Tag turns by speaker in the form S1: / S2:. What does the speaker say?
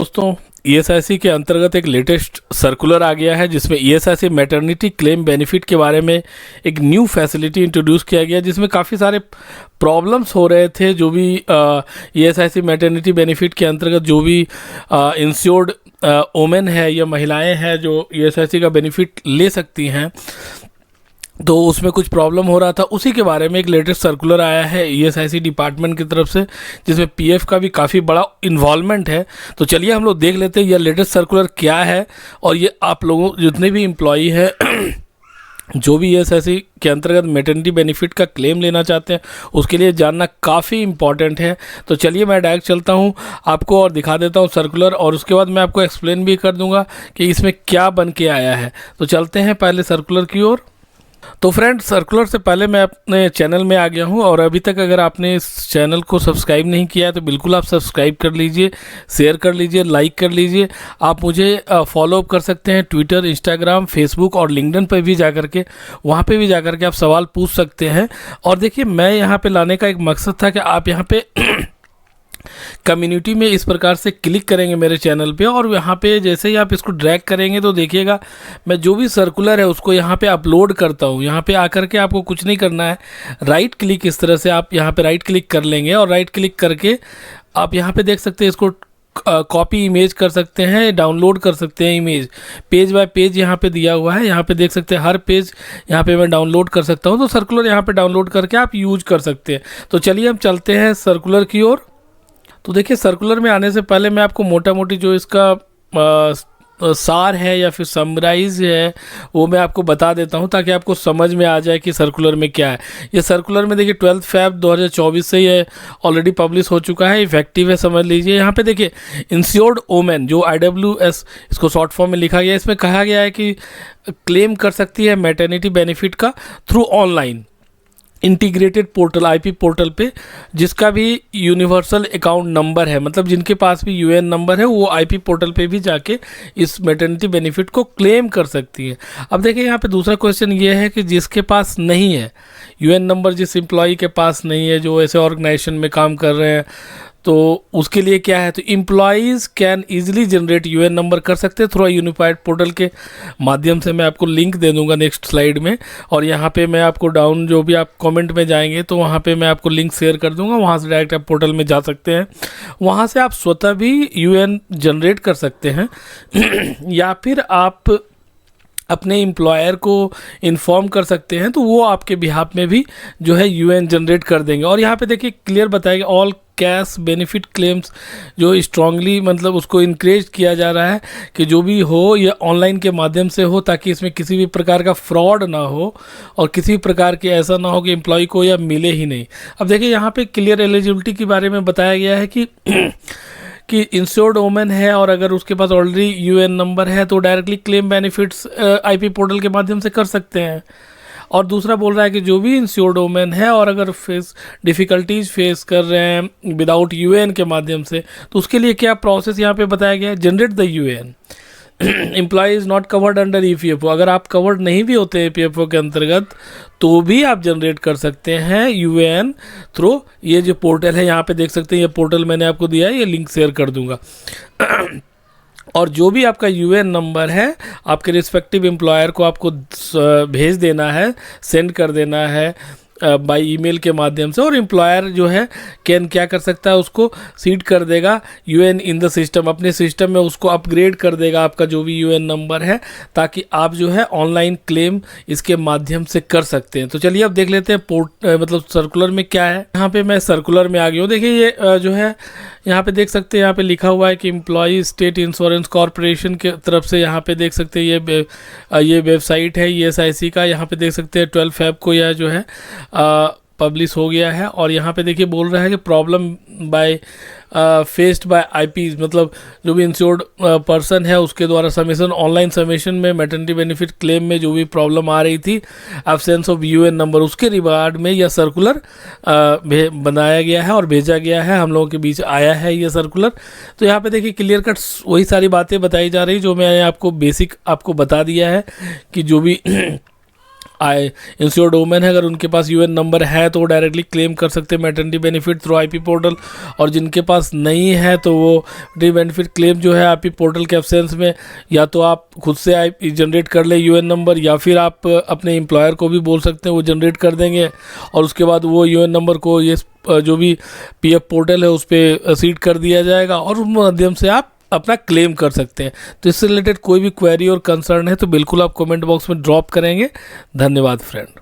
S1: दोस्तों, ईएसआईसी के अंतर्गत एक लेटेस्ट सर्कुलर आ गया है जिसमें ईएसआईसी मैटरनिटी क्लेम बेनिफिट के बारे में एक न्यू फैसिलिटी इंट्रोड्यूस किया गया, जिसमें काफ़ी सारे प्रॉब्लम्स हो रहे थे। जो भी ईएसआईसी मैटरनिटी बेनिफिट के अंतर्गत जो भी इंश्योर्ड वोमेन है या महिलाएं हैं जो ईएसआईसी का बेनिफिट ले सकती हैं, तो उसमें कुछ प्रॉब्लम हो रहा था। उसी के बारे में एक लेटेस्ट सर्कुलर आया है ईएसआईसी डिपार्टमेंट की तरफ से, जिसमें पीएफ का भी काफ़ी बड़ा इन्वॉल्वमेंट है। तो चलिए हम लोग देख लेते हैं यह लेटेस्ट सर्कुलर क्या है, और ये आप लोगों जितने भी एम्प्लॉई हैं जो भी ईएसआईसी के अंतर्गत मैटरनिटी बेनिफिट का क्लेम लेना चाहते हैं, उसके लिए जानना काफ़ी इंपॉर्टेंट है। तो चलिए मैं डायरेक्ट चलता हूं आपको और दिखा देता हूं सर्कुलर, और उसके बाद मैं आपको एक्सप्लेन भी कर दूंगा कि इसमें क्या बन के आया है। तो चलते हैं पहले सर्कुलर की ओर। तो फ्रेंड, सर्कुलर से पहले मैं अपने चैनल में आ गया हूं, और अभी तक अगर आपने इस चैनल को सब्सक्राइब नहीं किया है तो बिल्कुल आप सब्सक्राइब कर लीजिए, शेयर कर लीजिए, लाइक कर लीजिए। आप मुझे फॉलो अप कर सकते हैं ट्विटर, इंस्टाग्राम, फेसबुक और लिंक्डइन पर भी जाकर के, वहाँ पे भी जाकर के आप सवाल पूछ सकते हैं। और देखिए, मैं यहाँ पे लाने का एक मकसद था कि आप यहाँ पे कम्युनिटी में इस प्रकार से क्लिक करेंगे मेरे चैनल पे, और यहाँ पे जैसे ही आप इसको ड्रैग करेंगे तो देखिएगा मैं जो भी सर्कुलर है उसको यहाँ पे अपलोड करता हूँ। यहाँ पे आकर के आपको कुछ नहीं करना है, राइट क्लिक इस तरह से आप यहाँ पे राइट क्लिक कर लेंगे, और राइट क्लिक करके आप यहाँ पे देख सकते हैं इसको कॉपी इमेज कर सकते हैं, डाउनलोड कर सकते हैं इमेज। पेज बाय पेज यहाँ पे दिया हुआ है, यहाँ पे देख सकते हैं हर पेज यहाँ पे मैं डाउनलोड कर सकता हूँ। तो सर्कुलर यहाँ पे डाउनलोड करके आप यूज कर सकते हैं। तो चलिए हम चलते हैं सर्कुलर की ओर। तो देखिए, सर्कुलर में आने से पहले मैं आपको मोटा मोटी जो इसका सार है या फिर समराइज है वो मैं आपको बता देता हूं, ताकि आपको समझ में आ जाए कि सर्कुलर में क्या है। ये सर्कुलर में देखिए 12 फ़रवरी 2024 से ये ऑलरेडी पब्लिश हो चुका है, इफेक्टिव है, समझ लीजिए। यहाँ पे देखिए इंश्योर्ड वोमेन, जो IWS इसको शॉर्ट फॉर्म में लिखा गया है, इसमें कहा गया है कि क्लेम कर सकती है मैटरनिटी बेनिफिट का through online integrated portal, IP portal पे, जिसका भी यूनिवर्सल अकाउंट नंबर है, मतलब जिनके पास भी यूएन नंबर है, वो आईपी पोर्टल पे भी जाके इस मैटरनिटी बेनिफिट को क्लेम कर सकती है। अब देखिए, यहाँ पे दूसरा क्वेश्चन ये है कि जिसके पास नहीं है यूएन नंबर, जिस एम्प्लॉय के पास नहीं है, जो ऐसे ऑर्गेनाइजेशन में काम कर रहे हैं, तो उसके लिए क्या है, तो employees can easily generate UN number कर सकते हैं थ्रू यूनिफाइड पोर्टल के माध्यम से। मैं आपको लिंक दे दूंगा नेक्स्ट स्लाइड में, और यहाँ पे मैं आपको डाउन, जो भी आप कमेंट में जाएंगे तो वहाँ पे मैं आपको लिंक शेयर कर दूंगा, वहाँ से डायरेक्ट आप पोर्टल में जा सकते हैं। वहाँ से आप स्वतः भी यूएन जनरेट कर सकते हैं या फिर आप अपने एम्प्लॉयर को इन्फॉर्म कर सकते हैं, तो वो आपके बिहाफ में भी जो है यूएन जनरेट कर देंगे। और यहाँ पे देखिए क्लियर बताएगा, ऑल कैश बेनिफिट क्लेम्स जो स्ट्रांगली, मतलब उसको इनक्रेज किया जा रहा है कि जो भी हो ये ऑनलाइन के माध्यम से हो, ताकि इसमें किसी भी प्रकार का फ्रॉड ना हो और किसी भी प्रकार के ऐसा ना हो कि एम्प्लॉय को या मिले ही नहीं। अब देखिए, यहाँ पे क्लियर एलिजिबिलिटी के बारे में बताया गया है कि इंश्योर्ड वोमेन है, और अगर उसके पास ऑलरेडी यूएन नंबर है तो directly claim benefits IP portal के माध्यम से कर सकते हैं। और दूसरा बोल रहा है कि जो भी इंश्योर्ड वोमेन है और अगर डिफ़िकल्टीज फेस कर रहे हैं विदाउट यूएन के माध्यम से, तो उसके लिए क्या प्रोसेस यहाँ पे बताया गया है, generate the UAN. Employ is not covered under EPFO, अगर आप कवर्ड नहीं भी होते ईपीएफओ के अंतर्गत तो भी आप जनरेट कर सकते हैं यूएन थ्रू ये जो पोर्टल है। यहाँ पे देख सकते हैं, ये पोर्टल मैंने आपको दिया है, ये लिंक शेयर कर दूंगा। और जो भी आपका यूएन नंबर है आपके रिस्पेक्टिव एम्प्लॉयर को आपको भेज देना है, सेंड कर देना है बाय ईमेल के माध्यम से, और एम्प्लॉयर जो है क्या कर सकता है, उसको सीड कर देगा यूएन इन द सिस्टम, अपने सिस्टम में उसको अपग्रेड कर देगा आपका जो भी यूएन नंबर है, ताकि आप जो है ऑनलाइन क्लेम इसके माध्यम से कर सकते हैं। तो चलिए अब देख लेते हैं मतलब सर्कुलर में क्या है। यहाँ पे मैं सर्कुलर में आ गया हूँ। देखिए, ये जो है यहाँ पे देख सकते हैं, यहाँ पे लिखा हुआ है कि एम्प्लॉय स्टेट इंश्योरेंस कॉरपोरेशन के तरफ से, यहाँ पे देख सकते हैं ये वेबसाइट है ईएसआईसी का। यहाँ पे देख सकते हैं 12 फ़रवरी को यह जो है पब्लिश हो गया है। और यहाँ पे देखिए बोल रहा है कि problem by faced by IPs, मतलब जो भी इंश्योर्ड पर्सन है उसके द्वारा सबमिशन, ऑनलाइन सबमिशन में मैटरनिटी बेनिफिट क्लेम में जो भी प्रॉब्लम आ रही थी, एब्सेंस ऑफ यूएन नंबर, उसके रिगार्ड में यह सर्कुलर बनाया गया है और भेजा गया है, हम लोगों के बीच आया है ये सर्कुलर। तो यहाँ पे देखिए क्लियर कट वही सारी बातें बताई जा रही जो मैंने आपको बेसिक आपको बता दिया है कि जो भी इंश्योर्ड वुमेन है, अगर उनके पास यूएन नंबर है तो वो डायरेक्टली क्लेम कर सकते हैं maternity benefit through IP portal, और जिनके पास नहीं है तो वो मैटरनिटी बेनिफिट क्लेम जो है आईपी पोर्टल के एब्सेंस में या तो आप खुद से आई जनरेट कर ले यूएन नंबर, या फिर आप अपने एम्प्लॉयर को भी बोल सकते हैं, वो जनरेट कर देंगे और उसके बाद वो यूएन नंबर को ये जो भी पीएफ पोर्टल है उस पर सीड कर दिया जाएगा और उस माध्यम से आप अपना क्लेम कर सकते हैं। तो इससे रिलेटेड कोई भी क्वेरी और कंसर्न है तो बिल्कुल आप कमेंट बॉक्स में ड्रॉप करेंगे। धन्यवाद फ्रेंड।